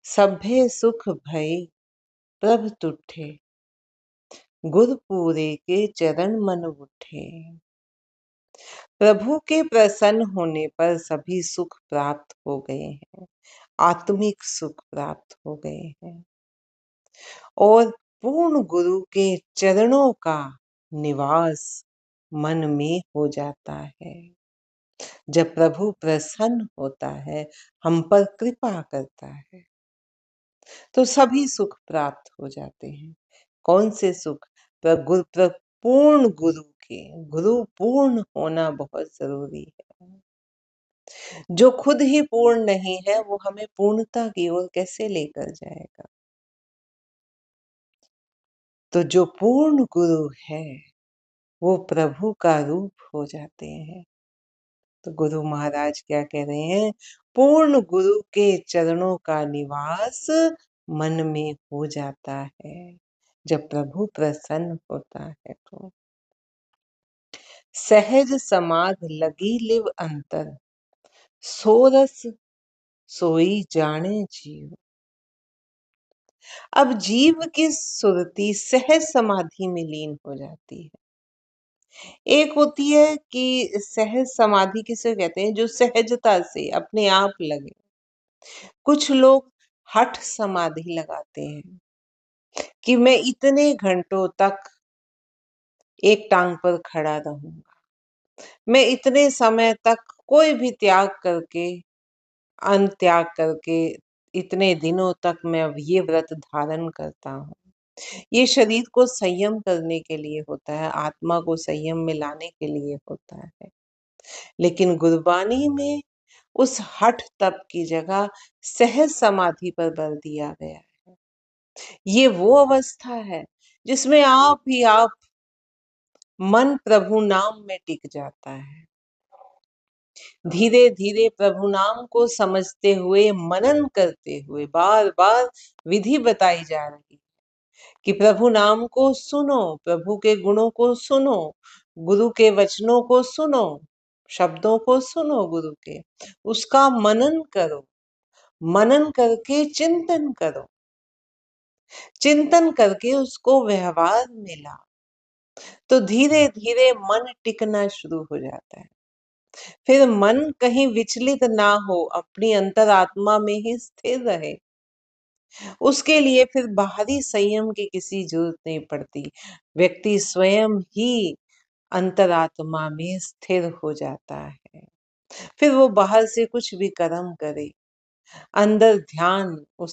सभे सुख भय प्रभ तुठे, गुर पूरे के चरण मन उठे। प्रभु के प्रसन्न होने पर सभी सुख प्राप्त हो गए हैं, आत्मिक सुख प्राप्त हो गए हैं और पूर्ण गुरु के चरणों का निवास मन में हो जाता है। जब प्रभु प्रसन्न होता है, हम पर कृपा करता है, तो सभी सुख प्राप्त हो जाते हैं। कौन से सुख? पूर्ण गुरु के, गुरु पूर्ण होना बहुत जरूरी है। जो खुद ही पूर्ण नहीं है, वो हमें पूर्णता की ओर कैसे लेकर जाएगा? तो जो पूर्ण गुरु है, वो प्रभु का रूप हो जाते हैं। तो गुरु महाराज क्या कह रहे हैं? पूर्ण गुरु के चरणों का निवास मन में हो जाता है जब प्रभु प्रसन्न होता है। तो सहज समाध लगी लिव अंतर, सोरस सोई जाने जीव। अब जीव की सुरति सहज समाधि में लीन हो जाती है। एक होती है कि सहज समाधि किसे कहते हैं? जो सहजता से अपने आप लगे। कुछ लोग हठ समाधि लगाते हैं कि मैं इतने घंटों तक एक टांग पर खड़ा रहूंगा, मैं इतने समय तक कोई भी त्याग करके, अन्न त्याग करके, इतने दिनों तक मैं अब ये व्रत धारण करता हूँ। ये शरीर को संयम करने के लिए होता है, आत्मा को संयम में लाने के लिए होता है। लेकिन गुरबानी में उस हठ तप की जगह सहज समाधि पर बल दिया गया है। ये वो अवस्था है जिसमें आप ही आप मन प्रभु नाम में टिक जाता है। धीरे धीरे प्रभु नाम को समझते हुए, मनन करते हुए, बार बार विधि बताई जा रही है कि प्रभु नाम को सुनो, प्रभु के गुणों को सुनो, गुरु के वचनों को सुनो, शब्दों को सुनो गुरु के, उसका मनन करो, मनन करके चिंतन करो, चिंतन करके उसको व्यवहार में लाओ। तो धीरे धीरे मन टिकना शुरू हो जाता है। फिर मन कहीं विचलित ना हो, अपनी अंतरात्मा में ही स्थिर रहे। उसके लिए फिर बाहरी संयम की किसी जरूरत नहीं पड़ती। व्यक्ति स्वयं ही अंतरात्मा में स्थिर हो जाता है। फिर वो बाहर से कुछ भी कर्म करे, अंदर ध्यान उस